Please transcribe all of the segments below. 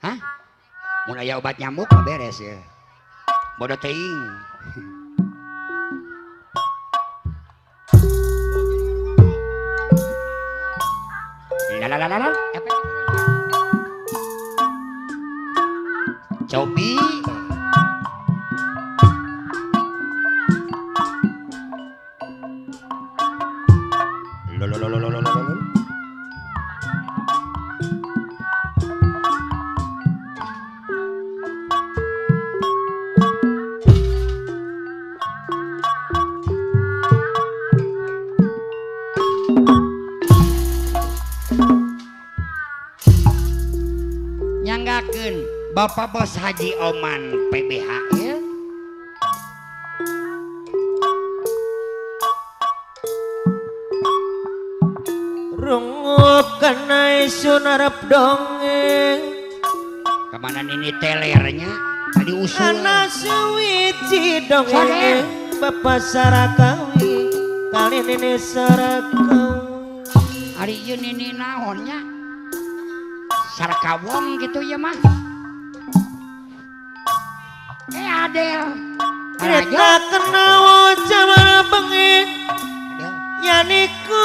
Hah? Mun aya obat nyamuk mah beres ya. Bodoh teuing. Lalalala. Cobi. Lololololololol. Nyanggakeun Bapak Bos Haji Oman PBHL rungok kenai sunarap dongeng kemana ini telernya tadi usul karena suwiji dongeng Bapak Sarakawi kali ini Sarakawi hari ini naonnya Sarakawong gitu ya mah Adel kita kenal zaman bengi yaniku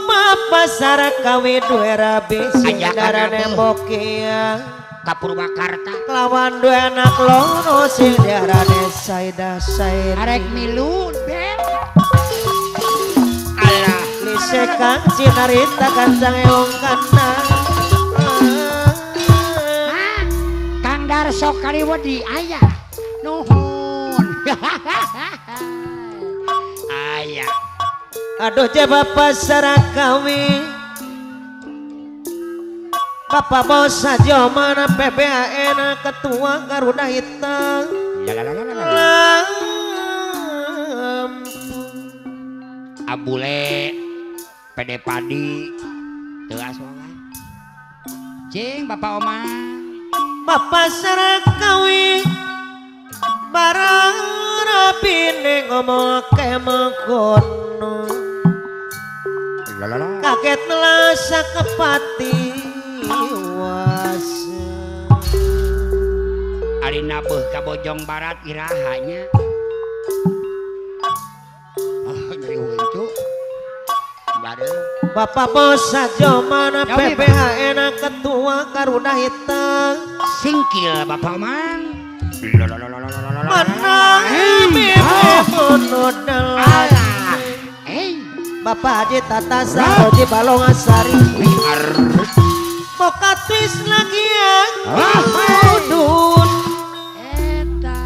Bapak Sarakawi duera bisi darane bokia ka Purwakarta kelawan dua anak loro sing darane Saida arek milu ben alah lisekan cinarita kancang eong kana Kang Darso kaliwedi aya nuhun aya aduh je Bapak Sarakawi Bapak Bos Haji Oman PBHN Ketua Garuda Hitam Abule PD Padi teu aswala cing Bapak Oman Bapak Sarakawi barang rapine ngomong ke mengkono kaget nelasa kepati wasa ari nabeuh ka Bojong Barat irahanya nyeri huncu badeung Bapak Bos Haji Oman PBHN Ketua Garuda Hitam singkil Bapak Oman mana monodal Bapak Haji Tata Saroji Balong Asari Boka twist lagi ya udun eta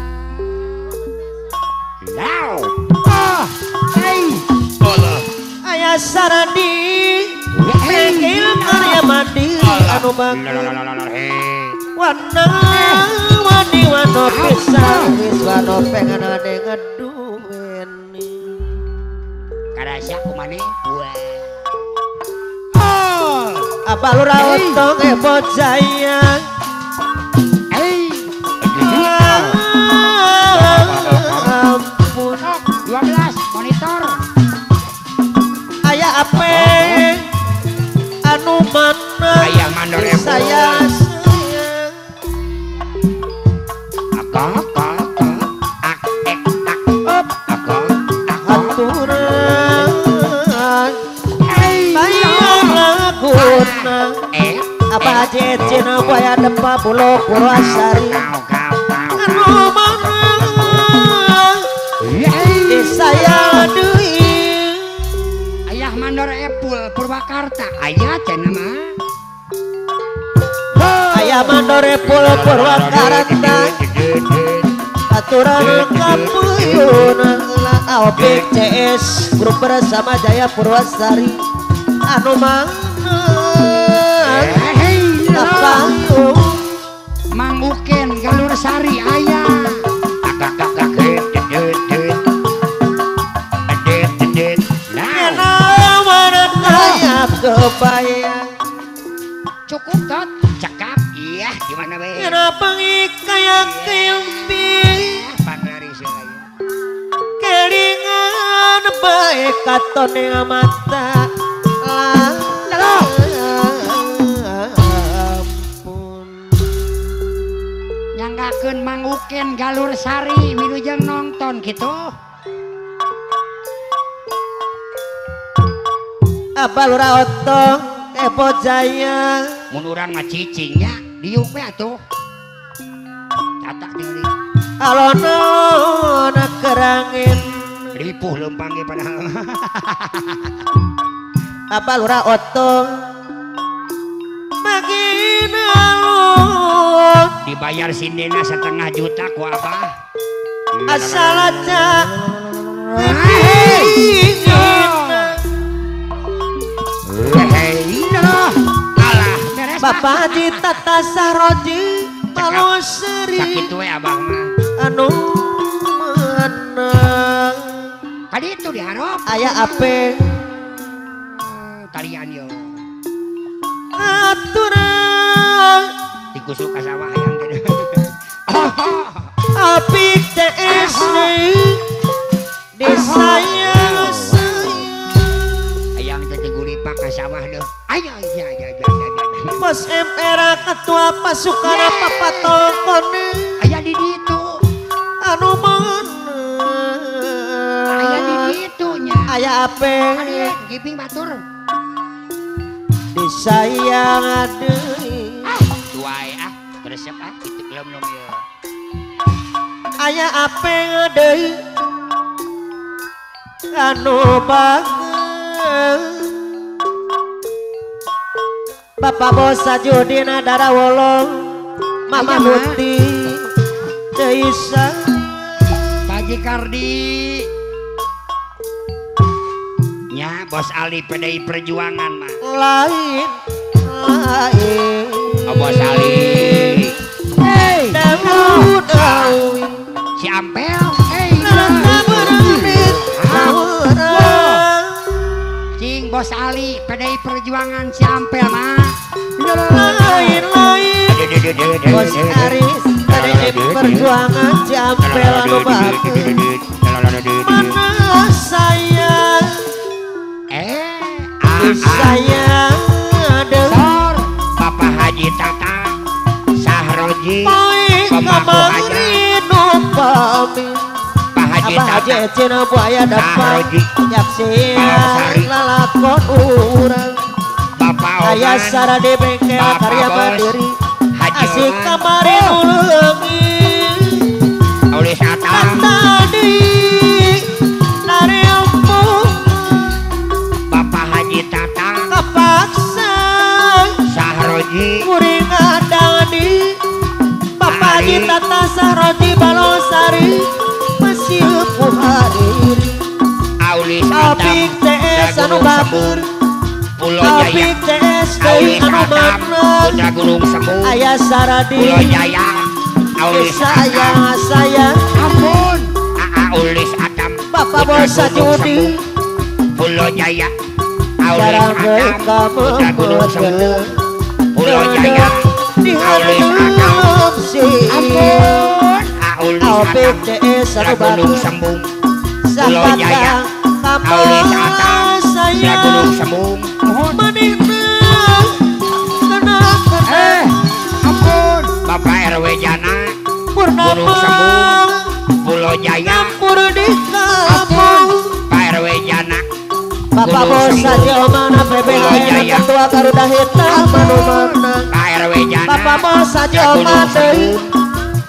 now ayah Saradi Mekil karya mandi anu bagi Wana wani wano pisang wis wano pengen ade ngeduwen karasya kumane buah Abah lurah ontong ebot sayang ampun 12 monitor ayah ape anu mana ayah mandor saya Abah Cina buaya depa pulau Purwasari anu mana di saya deui ayah mandor epul Purwakarta ayah cenah mah ayah mandor epul Purwakarta aturan kapuyun AOP CS grup bersama Jaya Purwasari anu mana Kapayung Mang Uken Galur Sari ayah kebayang cukup tot cakap iya gimana be kenapa kayak kimpi panari saya kelingan baik katon yang mata ngadoakeun Mang Uken Galur Sari wilujeng nonton gitu. Apa lurah otong Epo Jaya Mun urang mah cicingnya diuk we atuh. Catak deui. alono kerangin Ripuh lempang ge padahal. apa lurah otong makin alun Dibayar sindena 1,5 juta ku Abah. asal aja Hei, alah, beres. Bapak Haji Tata Saroji Maloseri Sakitu we Abah mah. anu menang Kali itu diharap. aya ape Talian yo. aturan Dikusuk ka sawah hayang teh. api TSD di sayang Hayang teh digulipak ka sawah deuh. Ayo ya. Pos MR ketua pasukan apa tongkone Aya di ditu. anu menang Aya di ditu nya. aya ape Ari giping batur. di sayang deui Tuai resep kitu belum ya. aya ape deui anu bagus Bapak Bos Sajudina Darawolo Mama Muti Deisa Pagi Kardi. Nya Bos Ali PDI Perjuangan mah. lain Oh, Bos Ali. Hey, Dawud Awi si Ampel. Hey, Cing Bos Ali PDI Perjuangan si Ampel mah. lain Bos Aris PDI Perjuangan Ciampel anu bagus mana sayang sayang Sor Bapak Haji Tata Sahroji Poe kamari nu pami Pak Haji Abah Haji Tata Cina buaya dapat Sahroji nyaksian lalakon urang Bapak aya Oman sara di bengkel Bapak karya Bos, mandiri Haji asik Oman kamari nu leungit Aulis Atam tadi dari ompong Bapak Haji Tata kapaksa Sahroji kuring adang di Bapak Haji Tata Saroji Balosari masih puhariri Aulis Apik Atam TS anu batur Pulau Jaya Apik TS deui Aulis anu Atam menang Putra Gunung Sembung aya saradi Pulau Jaya Aulis Atam sayang ampun Aulis Atam Bapak Putra Bos Sajudi Sembung, Pulau Jaya Aulis jarang Atam kamu Putra Gunung Sembung Pulau Pulau Jaya di Aulis Atam ampun Aulis Apik Atam TS Putra anu Gunung batur Sembung Pulau Jaya Aulis Atam Putra Gunung Sembung ampun Bapak RW Jana Gunung Sembung Pulau Jaya ampun Pak RW Jana Bapak Bos Haji Omana PBHN Ketua Garuda Hitam anu menang Pak RW Jana Bapak Bos Haji Omana deui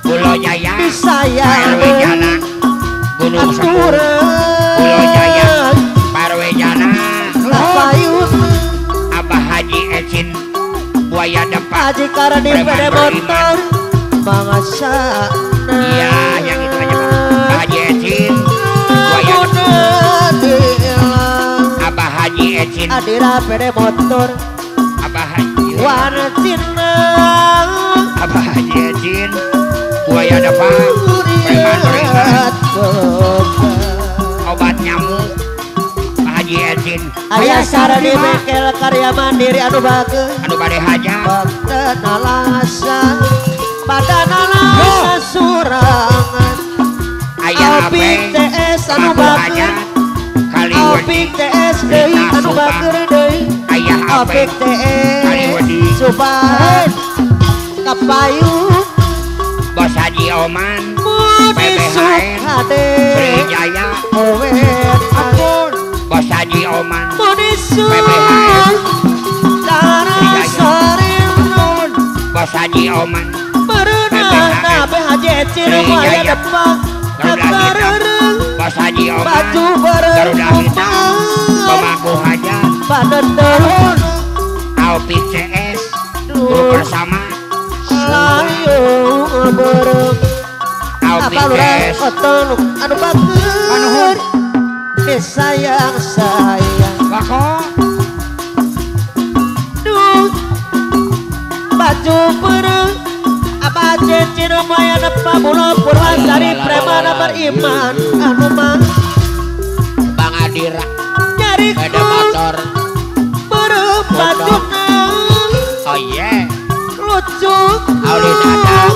Pulau Jaya Pak disayang RW Jana Gunung Sembung Pulau Jaya Pak RW Jana Lapayun Abah Haji Ecin Buaya Depak Haji Karadi Pede Motor Bangsa iya yang itu aja Pak Haji Ecin Buaya Depak Abah Haji Ecin Adira Pede Motor Abah Haji Wana Cina Abah Haji Ecin Buaya Depak Preman obat nyamuk Pak Haji Ecin Ayah Sara di bengkel karya mandiri anu bagus anu bade haja Bakten alasan Badan alasan surangan aya Apik apa TS anu Mampu bagus haja kali Apik TS deui anu bagus deui aya apa Apik kali TS wedi Suban Kapayun Bos Haji Haji Oman Budi PBHN Sukade Sriwijaya Owet ampun Bos Haji Oman Budi PBHN Darah Sarimnon Bos Haji Oman Berenang BHJ Ciremaya Depak Kakarereng Bos Haji Oman Baju Garuda Hitam Pemangku Hajat Padetelun Alpi CS Guru bersama Layu bereng Alpi Apa lurah CS koton anu bager sayang Bako Duh Baju bereng Apa cincin maya nepa bulan Purwasari premana beriman anu mang Bang Adira nyariku ada motor bereng baju oh yeah lucu Aulis Adam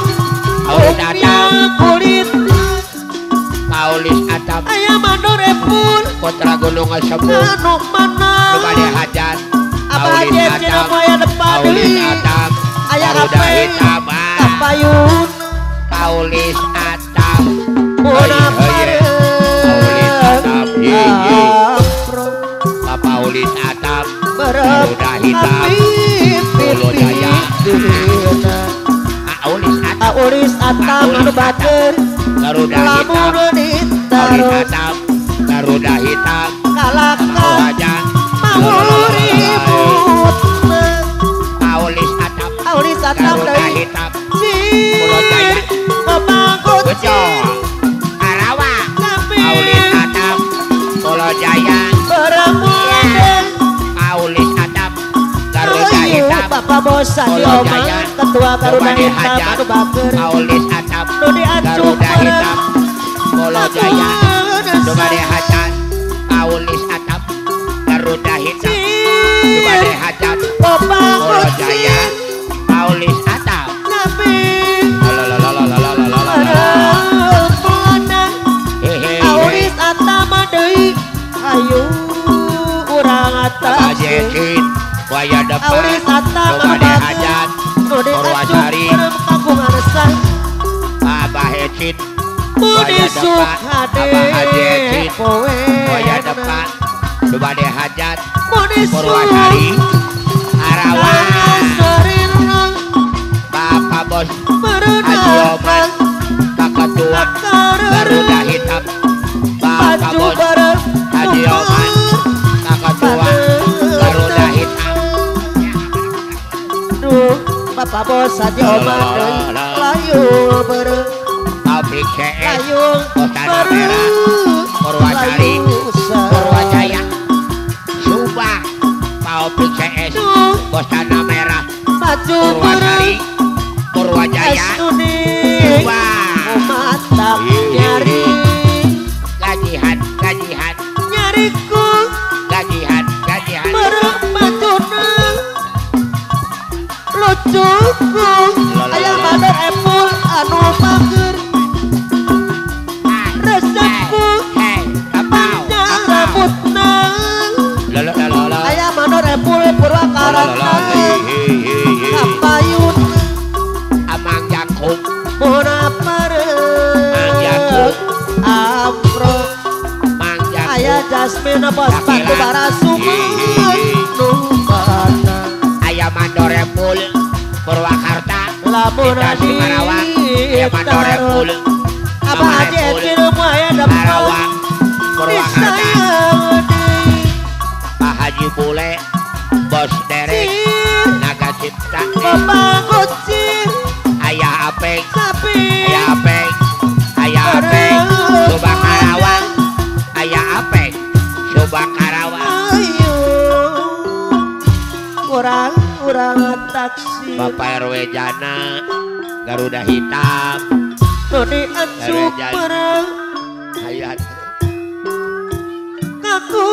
Aulis Adam kulit Aulis Adam ayam mandor epul Putra Gunung Sembuh anu mana Lubade Hajat apa Aulis cincin Adam maya nepa Aulis Adam ayah Garuda apa Hitam kapayun Aulis Adam Mona Aulis Adam Papa Aulis Adam Garuda Hitam Pulau Jaya Aulis Adam anu bager Garuda Hitam Aulis Adam Garuda Hitam kalaka Wajah ribut Aulis Adam Aulis Adam Garuda dari Hitam Pulau Jaya pemangkut Betul Arawa Aulis Adam Pulau Jaya berembulan Aulis Adam Garuda Hitam Bapak Bosa di Pulau Oman Jaya Ketua Garuda Lubade Hitam Hajat anu bager Aulis Adam nu diancuk Garuda Hitam Pulau Jaya Lubade Hajat Aulis Adam Garuda Hitam Lubade Hajat Pulau Jaya Aulis Adam Aulis Atam deui ayu urang atas Jekin Waya depan Aulis Atam Lubade Hajat nu Purwasari diancuk kagungan resah Abah Hecin Budi Sukade Abah Haji Hecin poe Waya depan Lubade Hajat Budi Purwasari Arawa Sarimnon Bapak Bos Haji berenang Oman Kakak tua Garuda Hitam Bapak baju Bos bareng Haji Oman Kakak tua Garuda Hitam Duh Bapak Bos Haji Oman deui layu bareng Pabrik CS layu Kostana Merah Purwasari Purwajaya Subang Pabrik CS Kostana Merah baju Purwasari Purwajaya Suning Subang mantap nyari Gajihan nyariku Gajihan bareng bajuna lucuku aya mandor epul anu bager resepku Kapau rambutna aya mandor epul Purwakarana kapayun Amang Jakub Mona pareng Afro Mang Jakub aya Jasmine Bos Batu Barasuma Numbana Aya Mandorepul Purwakarta lamun Tasik Marawang Aya Mandorepul Abah Haji Ecin aya depan Marawang Purwakarta Pak Haji Bule Bos Derek Naga Cipta pemangkut sih Ayah Apeng sapi Ayah Apeng Ayah Apeng Subang Karawang Ayah Apeng Subang Karawang ayo kurang taksi Bapak RW Jana Garuda Hitam nu diancuk bareng Hayat kaku